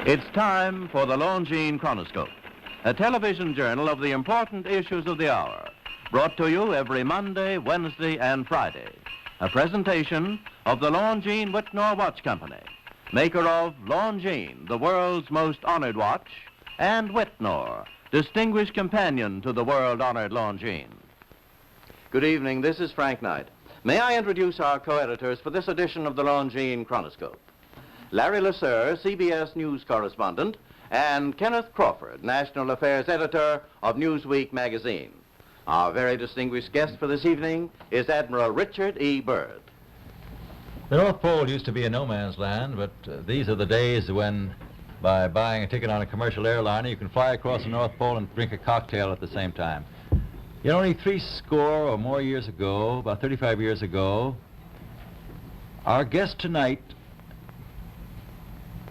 It's time for the Longines Chronoscope, a television journal of the important issues of the hour, brought to you every Monday, Wednesday, and Friday. A presentation of the Longines Whitnor Watch Company, maker of Longines, the world's most honored watch, and Whitnor, distinguished companion to the world-honored Longines. Good evening, this is Frank Knight. May I introduce our co-editors for this edition of the Longines Chronoscope? Larry Lasser, CBS News correspondent, and Kenneth Crawford, National Affairs Editor of Newsweek magazine. Our very distinguished guest for this evening is Admiral Rechard E Byrd. The North Pole used to be a no-man's land, but these are the days when, by buying a ticket on a commercial airliner, you can fly across the North Pole and drink a cocktail at the same time. Yet only 60 or more years ago, about 35 years ago, our guest tonight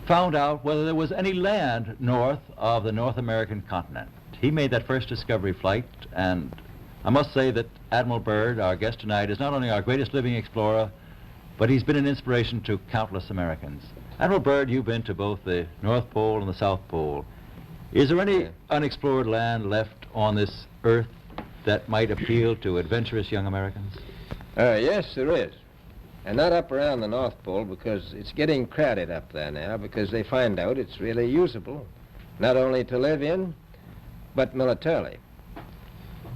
found out whether there was any land north of the North American continent. He made that first discovery flight, and I must say that Admiral Byrd, our guest tonight, is not only our greatest living explorer, but he's been an inspiration to countless Americans. Admiral Byrd, you've been to both the North Pole and the South Pole. Is there any unexplored land left on this earth that might appeal to adventurous young Americans? Yes, there is. And not up around the North Pole, because it's getting crowded up there now, because they find out it's really usable, not only to live in, but militarily.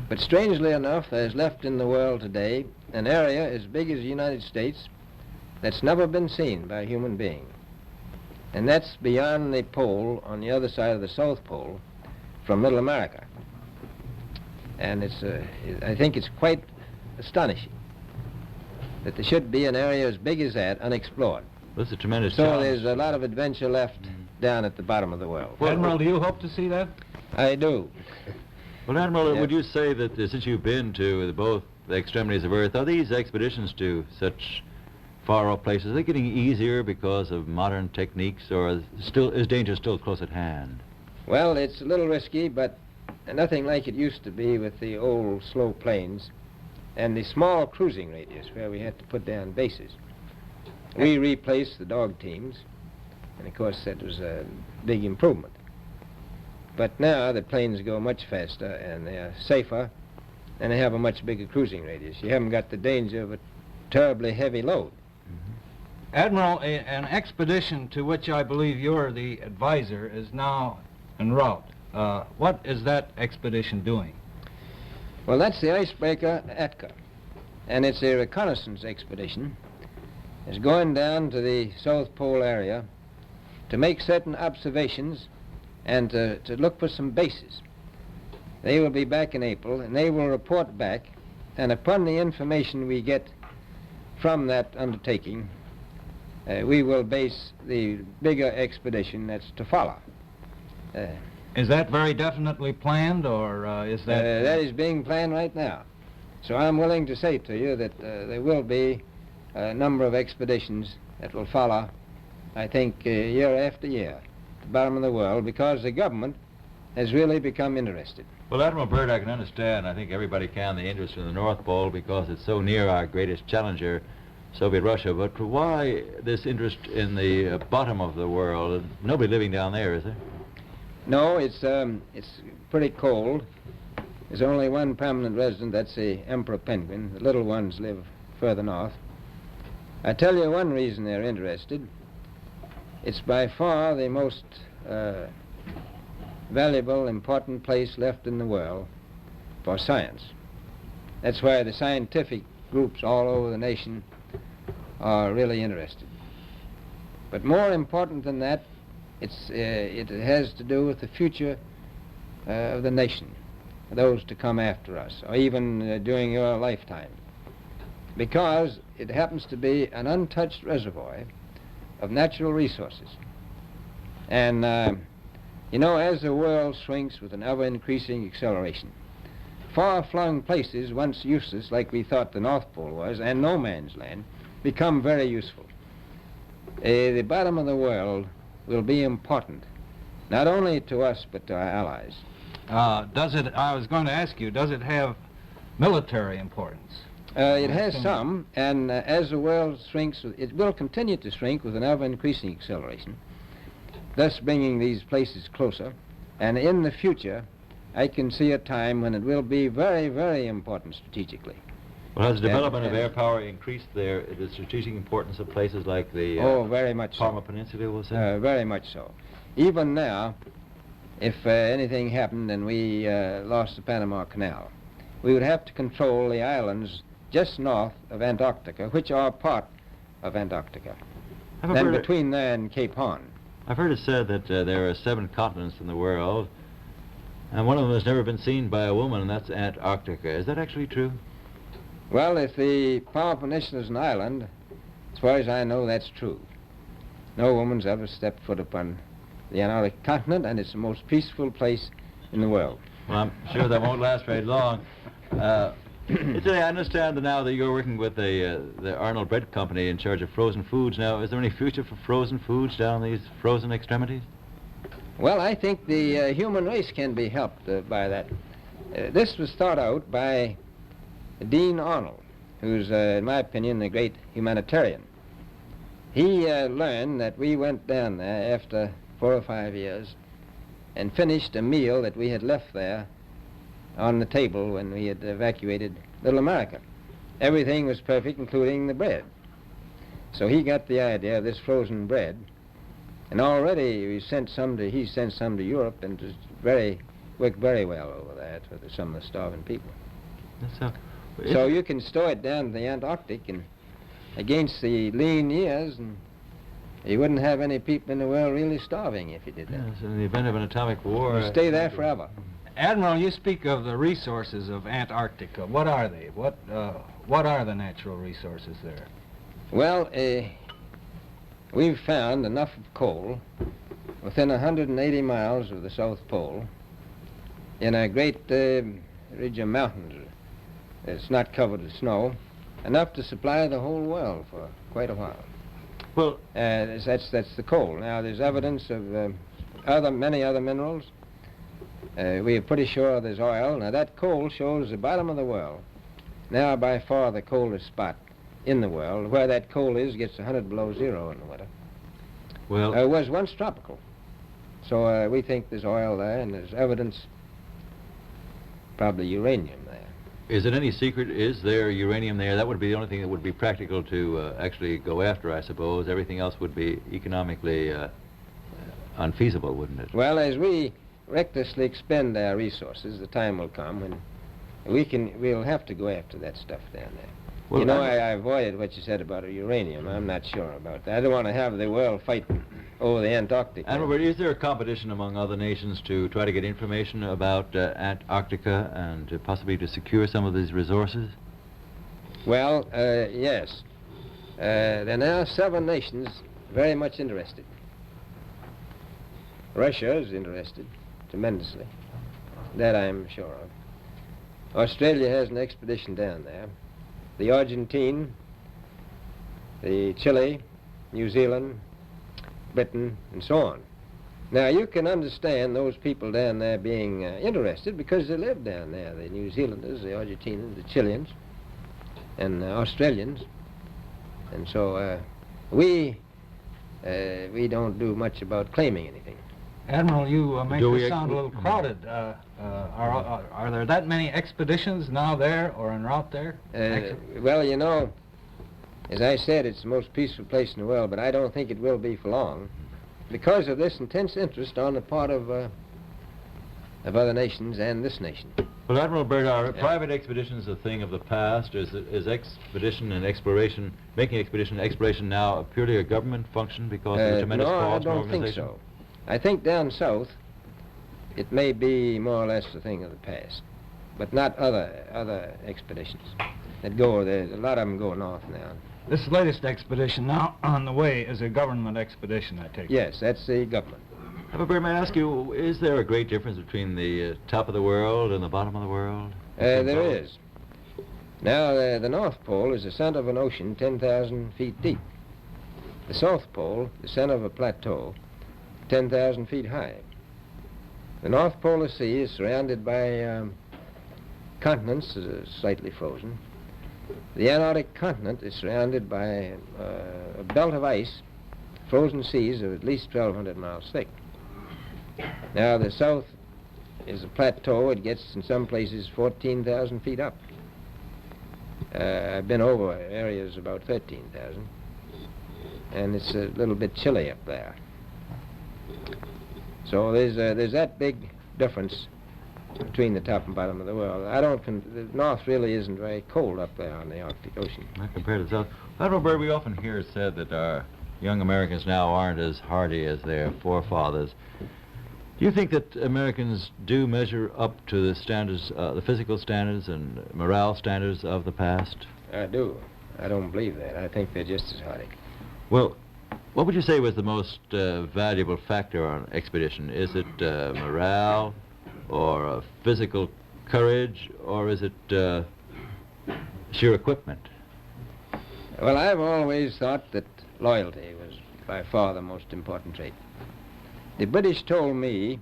But strangely enough, there's left in the world today an area as big as the United States that's never been seen by a human being. And that's beyond the pole, on the other side of the South Pole, from Middle America. And I think it's quite astonishing that there should be an area as big as that unexplored. This is a tremendous So challenge. there's a lot of adventure left down at the bottom of the world. Well, Admiral, do you hope to see that? I do. Well, Admiral, Yeah. would you say that since you've been to both the extremities of Earth, are these expeditions to such far-off places, are they getting easier because of modern techniques, or is danger still close at hand? Well, it's a little risky, but nothing like it used to be with the old slow planes and the small cruising radius where we had to put down bases. We replaced the dog teams, and of course that was a big improvement. But now the planes go much faster and they are safer, and they have a much bigger cruising radius. You haven't got the danger of a terribly heavy load. Admiral, an expedition to which I believe you're the advisor is now en route. What is that expedition doing? Well, that's the icebreaker Atka, and it's a reconnaissance expedition. It's going down to the South Pole area to make certain observations and to look for some bases. They will be back in April, and they will report back, and upon the information we get from that undertaking, we will base the bigger expedition that's to follow. Is that very definitely planned, or is that... That is being planned right now. So I'm willing to say to you that there will be a number of expeditions that will follow, I think, year after year, at the bottom of the world, because the government has really become interested. Well, Admiral Byrd, I can understand, I think everybody can, the interest in the North Pole because it's so near our greatest challenger, Soviet Russia, but why this interest in the bottom of the world? Nobody living down there, is there? No, it's pretty cold. There's only one permanent resident, that's the emperor penguin. The little ones live further north. I tell you one reason they're interested. It's by far the most valuable, important place left in the world for science. That's why the scientific groups all over the nation are really interested. But more important than that, it has to do with the future of the nation, those to come after us, or even during your lifetime, because it happens to be an untouched reservoir of natural resources. And, you know, as the world shrinks with an ever-increasing acceleration, far-flung places, once useless, like we thought the North Pole was, and no man's land, become very useful. The bottom of the world will be important, not only to us, but to our allies. I was going to ask you, does it have military importance? It has some, and as the world shrinks, it will continue to shrink with an ever-increasing acceleration. thus bringing these places closer. And in the future, I can see a time when it will be very, very important strategically. Well, has the development of air power increased the strategic importance of places like the very much Parma so. Peninsula, we'll say? Very much so. Even now, if anything happened and we lost the Panama Canal, we would have to control the islands just north of Antarctica, which are part of Antarctica, then between there and Cape Horn. I've heard it said that there are 7 continents in the world, and one of them has never been seen by a woman, and that's Antarctica. Is that actually true? Well, if the Palma Peninsula is an island, as far as I know, that's true. No woman's ever stepped foot upon the Antarctic continent, and it's the most peaceful place in the world. Well, I'm sure that won't last very long. I understand that now that you're working with the Arnold Bread Company in charge of frozen foods. Now, is there any future for frozen foods down these frozen extremities? Well, I think the human race can be helped by that. This was thought out by Dean Arnold, who's, in my opinion, a great humanitarian. He learned that we went down there after 4 or 5 years and finished a meal that we had left there on the table when we had evacuated Little America. Everything was perfect, including the bread. So he got the idea of this frozen bread, and already he sent some to Europe, and it worked very well over there for some of the starving people. So you can store it down in the Antarctic, and against the lean years, and you wouldn't have any people in the world really starving if you did that. Yes, in the event of an atomic war. You'd stay there forever. Admiral, you speak of the resources of Antarctica. What are they? What are the natural resources there? Well, we've found enough of coal within 180 miles of the South Pole in a great ridge of mountains. It's not covered with snow, enough to supply the whole world for quite a while. Well, that's the coal. Now, there's evidence of many other minerals. We are pretty sure there's oil. Now, that coal shows the bottom of the world. Now, by far the coldest spot in the world. Where that coal is gets 100 below zero in the winter. Well, it was once tropical. So we think there's oil there, and there's evidence, probably uranium there. is it any secret, is there uranium there? That would be the only thing that would be practical to actually go after, I suppose. Everything else would be economically unfeasible, wouldn't it? Well, as we recklessly expend our resources, the time will come when we'll have to go after that stuff down there. Well, you know, I avoided what you said about uranium. I'm not sure about that. I don't want to have the world fighting over the Antarctic. Admiral, is there a competition among other nations to try to get information about Antarctica and possibly to secure some of these resources? Well, yes. There are now 7 nations very much interested. Russia is interested tremendously. That I'm sure of. Australia has an expedition down there. The Argentine, the Chile, New Zealand, Britain, and so on. Now, you can understand those people down there being interested because they live down there, the New Zealanders, the Argentinians, the Chileans, and Australians. And so we don't do much about claiming anything. Admiral, you make this sound a little crowded. Are there that many expeditions now there or en route there? Well, you know, as I said, it's the most peaceful place in the world, but I don't think it will be for long because of this intense interest on the part of other nations and this nation. Well, Admiral Byrd, are private expeditions a thing of the past? Is expedition and exploration, making expedition and exploration now purely a government function because of the tremendous cost and organization? No, I don't think so. I think down south it may be more or less a thing of the past, but not other expeditions that go there. A lot of them go north now. This latest expedition now on the way is a government expedition, I take it. Yes, that's the government. Admiral Byrd, may I ask you, is there a great difference between the top of the world and the bottom of the world? There is. Now, the North Pole is the center of an ocean 10,000 feet deep. The South Pole, the center of a plateau, 10,000 feet high. The North Polar Sea is surrounded by continents slightly frozen. The Antarctic continent is surrounded by a belt of ice frozen seas of at least 1,200 miles thick. Now, the south is a plateau. It gets, in some places, 14,000 feet up. I've been over areas about 13,000, and it's a little bit chilly up there. So there's that big difference between the top and bottom of the world. The north really isn't very cold up there on the Arctic Ocean. Not compared to the south. Admiral Byrd, we often hear it said that our young Americans now aren't as hardy as their forefathers. Do you think that Americans do measure up to the standards, the physical standards and morale standards of the past? I do. I don't believe that. I think they're just as hardy. Well, what would you say was the most valuable factor on an expedition? Is it morale, or physical courage, or is it sheer equipment? Well, I've always thought that loyalty was by far the most important trait. The British told me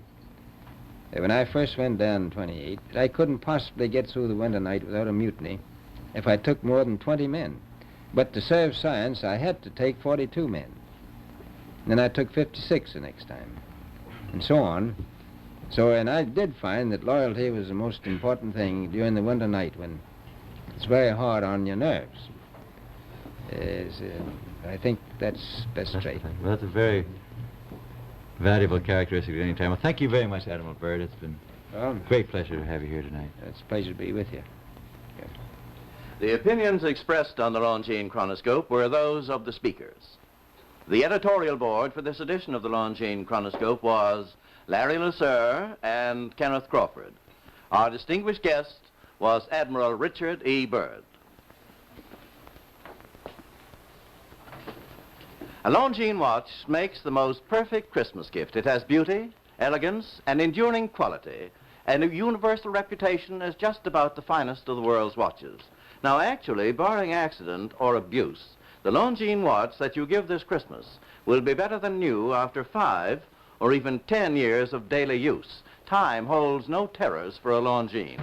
that when I first went down in 28 that I couldn't possibly get through the winter night without a mutiny if I took more than 20 men. But to serve science, I had to take 42 men. And then I took 56 the next time, and so on. And I did find that loyalty was the most important thing during the winter night when it's very hard on your nerves. I think that's best trait. Well, that's a very valuable characteristic at any time. Well, thank you very much, Admiral Byrd. It's been a great pleasure to have you here tonight. It's a pleasure to be with you. Yes. The opinions expressed on the Longines Chronoscope were those of the speakers. The editorial board for this edition of the Longines Chronoscope was Larry Lasser and Kenneth Crawford. Our distinguished guest was Admiral Rechard E Byrd. A Longines watch makes the most perfect Christmas gift. It has beauty, elegance, and enduring quality, and a universal reputation as just about the finest of the world's watches. Now, actually, barring accident or abuse, the Longines watch that you give this Christmas will be better than new after 5 or even 10 years of daily use. Time holds no terrors for a Longines.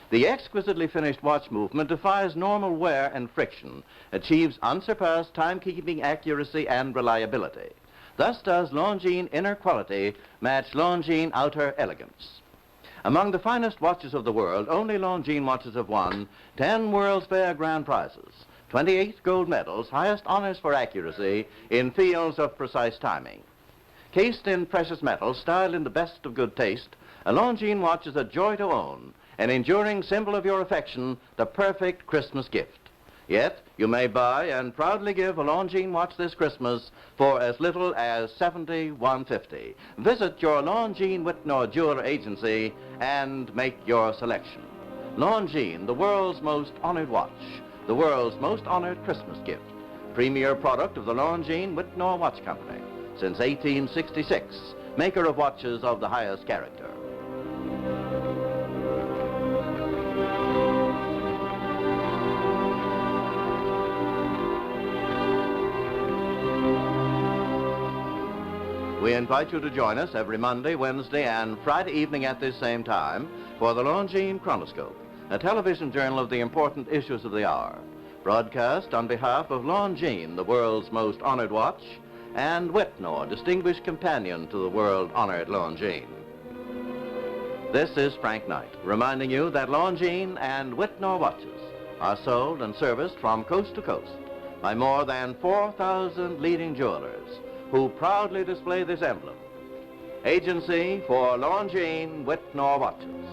The exquisitely finished watch movement defies normal wear and friction, achieves unsurpassed timekeeping accuracy and reliability. Thus does Longines inner quality match Longines outer elegance. Among the finest watches of the world, only Longines watches have won 10 World's Fair grand prizes, 28 gold medals, highest honors for accuracy in fields of precise timing. Cased in precious metals, styled in the best of good taste, a Longines watch is a joy to own, an enduring symbol of your affection, the perfect Christmas gift. Yet, you may buy and proudly give a Longines watch this Christmas for as little as $71.50. Visit your Longines Whitnor Jeweler Agency and make your selection. Longines, the world's most honored watch, the world's most honored Christmas gift. Premier product of the Longines Whitnor Watch Company. Since 1866, maker of watches of the highest character. We invite you to join us every Monday, Wednesday, and Friday evening at this same time for the Longines Chronoscope, a television journal of the important issues of the hour, broadcast on behalf of Longines, the world's most honored watch, and Whitnor, distinguished companion to the world-honored Longines. This is Frank Knight, reminding you that Longines and Whitnor watches are sold and serviced from coast to coast by more than 4,000 leading jewelers who proudly display this emblem. Agency for Longines Whitnor watches.